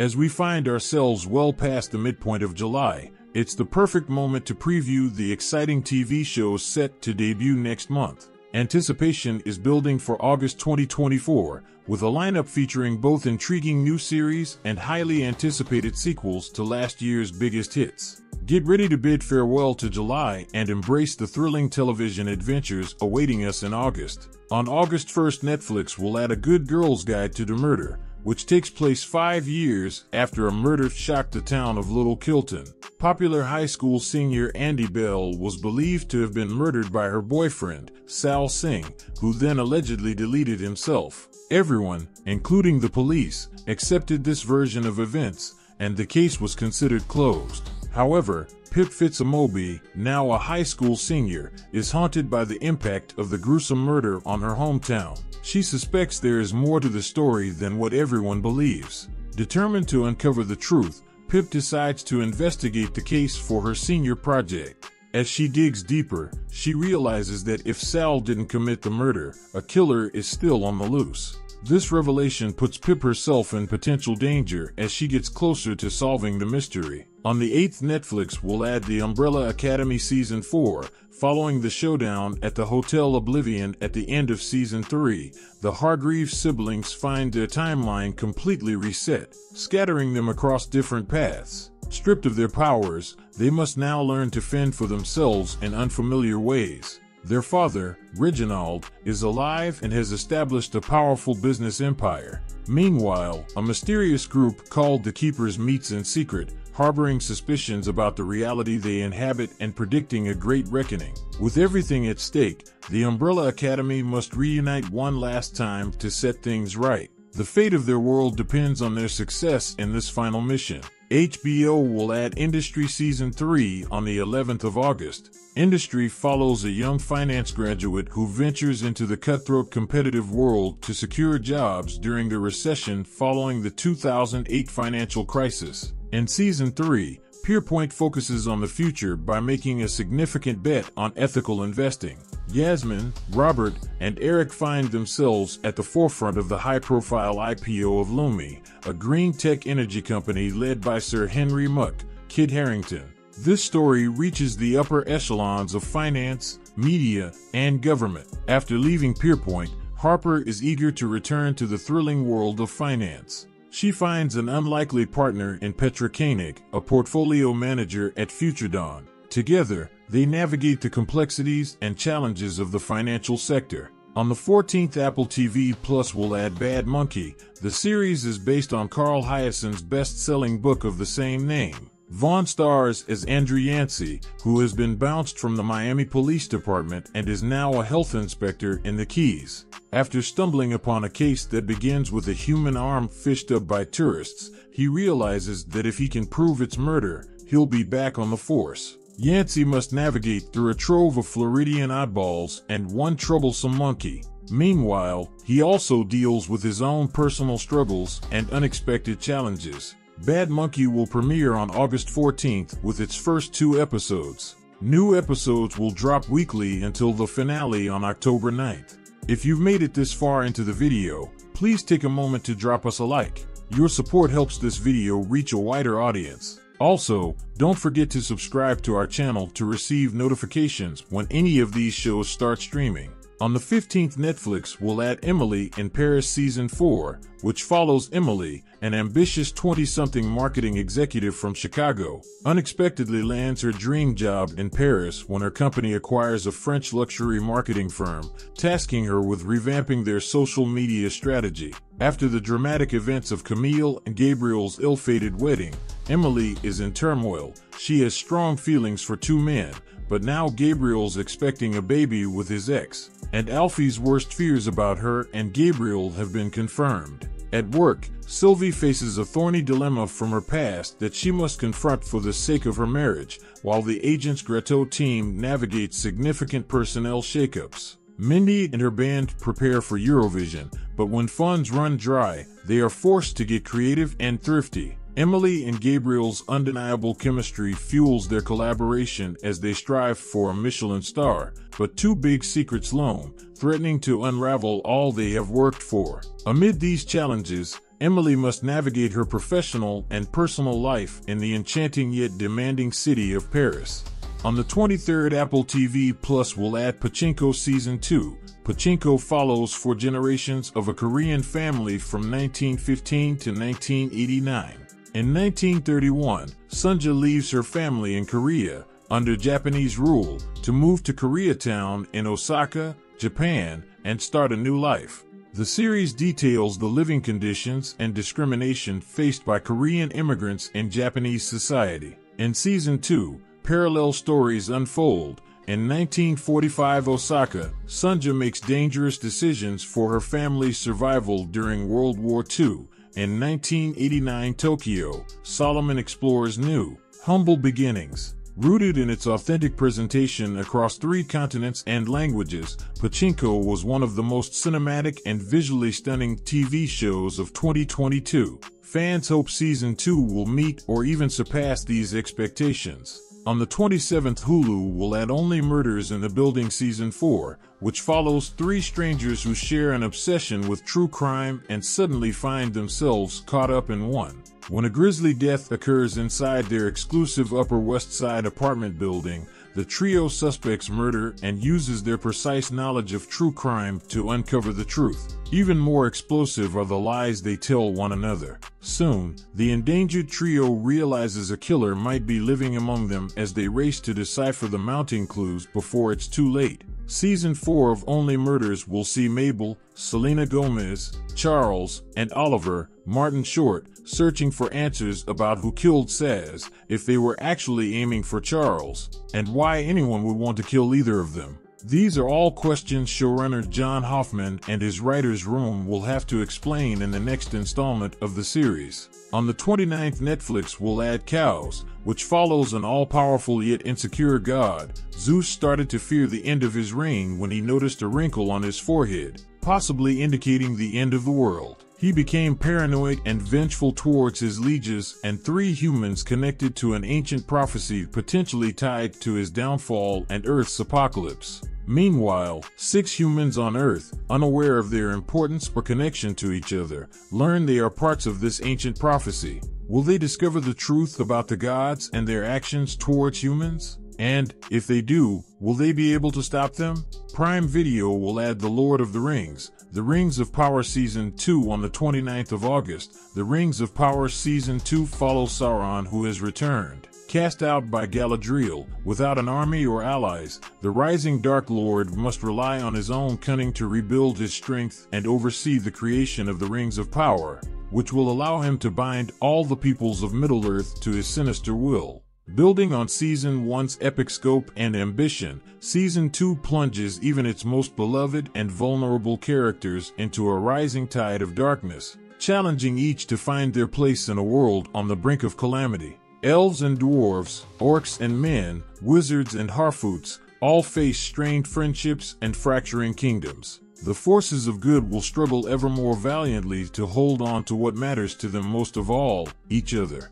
As we find ourselves well past the midpoint of July, it's the perfect moment to preview the exciting TV shows set to debut next month. Anticipation is building for August 2024, with a lineup featuring both intriguing new series and highly anticipated sequels to last year's biggest hits. Get ready to bid farewell to July and embrace the thrilling television adventures awaiting us in August. On August 1st, Netflix will add A Good Girl's Guide to the Murder, which takes place 5 years after a murder shocked the town of Little Kilton. Popular high school senior Andy Bell was believed to have been murdered by her boyfriend, Sal Singh, who then allegedly deleted himself. Everyone, including the police, accepted this version of events, and the case was considered closed. However, Pip Fitzamobi, now a high school senior, is haunted by the impact of the gruesome murder on her hometown. She suspects there is more to the story than what everyone believes. Determined to uncover the truth, Pip decides to investigate the case for her senior project. As she digs deeper, she realizes that if Sal didn't commit the murder, a killer is still on the loose. This revelation puts Pip herself in potential danger as she gets closer to solving the mystery. On the 8th, Netflix will add The Umbrella Academy Season 4, following the showdown at the Hotel Oblivion at the end of Season 3. The Hargreaves siblings find their timeline completely reset, scattering them across different paths. Stripped of their powers, they must now learn to fend for themselves in unfamiliar ways. Their father, Reginald, is alive and has established a powerful business empire. Meanwhile, a mysterious group called the Keepers meets in secret, harboring suspicions about the reality they inhabit and predicting a great reckoning. With everything at stake, the Umbrella Academy must reunite one last time to set things right. The fate of their world depends on their success in this final mission. HBO will add Industry Season 3 on the 11th of August. Industry follows a young finance graduate who ventures into the cutthroat competitive world to secure jobs during the recession following the 2008 financial crisis. In Season 3, Midpoint focuses on the future by making a significant bet on ethical investing. Yasmin, Robert, and Eric find themselves at the forefront of the high-profile IPO of Lumi, a green tech energy company led by Sir Henry Muck, Kit Harington. This story reaches the upper echelons of finance, media, and government. After leaving Midpoint, Harper is eager to return to the thrilling world of finance. She finds an unlikely partner in Petra Koenig, a portfolio manager at Futuredawn. Together, they navigate the complexities and challenges of the financial sector. On the 14th, Apple TV Plus will add Bad Monkey. The series is based on Carl Hyacин's best-selling book of the same name. Vaughn stars as Andrew Yancey, who has been bounced from the Miami Police Department and is now a health inspector in the Keys. After stumbling upon a case that begins with a human arm fished up by tourists, he realizes that if he can prove it's murder, he'll be back on the force. Yancey must navigate through a trove of Floridian oddballs and one troublesome monkey. Meanwhile, he also deals with his own personal struggles and unexpected challenges. Bad Monkey will premiere on August 14th with its first 2 episodes. New episodes will drop weekly until the finale on October 9th. If you've made it this far into the video, please take a moment to drop us a like. Your support helps this video reach a wider audience. Also, don't forget to subscribe to our channel to receive notifications when any of these shows start streaming. On the 15th, Netflix will add Emily in Paris Season 4, which follows Emily, an ambitious 20-something marketing executive from Chicago, unexpectedly lands her dream job in Paris when her company acquires a French luxury marketing firm, tasking her with revamping their social media strategy. After the dramatic events of Camille and Gabriel's ill-fated wedding, Emily is in turmoil. She has strong feelings for 2 men, but now Gabriel's expecting a baby with his ex, and Alfie's worst fears about her and Gabriel have been confirmed. At work, Sylvie faces a thorny dilemma from her past that she must confront for the sake of her marriage, while the Agents Gretto team navigates significant personnel shakeups. Mindy and her band prepare for Eurovision, but when funds run dry, they are forced to get creative and thrifty. Emily and Gabriel's undeniable chemistry fuels their collaboration as they strive for a Michelin star, but 2 big secrets loom, threatening to unravel all they have worked for. Amid these challenges, Emily must navigate her professional and personal life in the enchanting yet demanding city of Paris. On the 23rd, Apple TV Plus will add Pachinko Season 2. Pachinko follows 4 generations of a Korean family from 1915 to 1989. In 1931, Sunja leaves her family in Korea, under Japanese rule, to move to Koreatown in Osaka, Japan, and start a new life. The series details the living conditions and discrimination faced by Korean immigrants in Japanese society. In Season 2, parallel stories unfold. In 1945 Osaka, Sunja makes dangerous decisions for her family's survival during World War II. In 1989 Tokyo, Solomon explores new, humble beginnings. Rooted in its authentic presentation across 3 continents and languages, Pachinko was one of the most cinematic and visually stunning TV shows of 2022. Fans hope Season 2 will meet or even surpass these expectations. On the 27th, Hulu will add Only Murders in the Building Season 4, which follows 3 strangers who share an obsession with true crime and suddenly find themselves caught up in one. When a grisly death occurs inside their exclusive Upper West Side apartment building, the trio suspects murder and uses their precise knowledge of true crime to uncover the truth. Even more explosive are the lies they tell one another. Soon, the endangered trio realizes a killer might be living among them as they race to decipher the mounting clues before it's too late. Season 4 of Only Murders will see Mabel, Selena Gomez, Charles, and Oliver, Martin Short, searching for answers about who killed Saz, if they were actually aiming for Charles, and why anyone would want to kill either of them. These are all questions showrunner John Hoffman and his writer's room will have to explain in the next installment of the series. On the 29th, Netflix will add Kaos, which follows an all-powerful yet insecure god. Zeus started to fear the end of his reign when he noticed a wrinkle on his forehead, possibly indicating the end of the world. He became paranoid and vengeful towards his lieges and 3 humans connected to an ancient prophecy potentially tied to his downfall and Earth's apocalypse. Meanwhile, 6 humans on Earth, unaware of their importance or connection to each other, learn they are parts of this ancient prophecy. Will they discover the truth about the gods and their actions towards humans? And, if they do, will they be able to stop them? Prime Video will add The Lord of the Rings, The Rings of Power Season 2 on the 29th of August. The Rings of Power Season 2 follows Sauron, who has returned. Cast out by Galadriel, without an army or allies, the rising Dark Lord must rely on his own cunning to rebuild his strength and oversee the creation of the Rings of Power, which will allow him to bind all the peoples of Middle-earth to his sinister will. Building on Season 1's epic scope and ambition, Season 2 plunges even its most beloved and vulnerable characters into a rising tide of darkness, challenging each to find their place in a world on the brink of calamity. Elves and dwarves, orcs and men, wizards and harfoots, all face strained friendships and fracturing kingdoms. The forces of good will struggle ever more valiantly to hold on to what matters to them most of all, each other.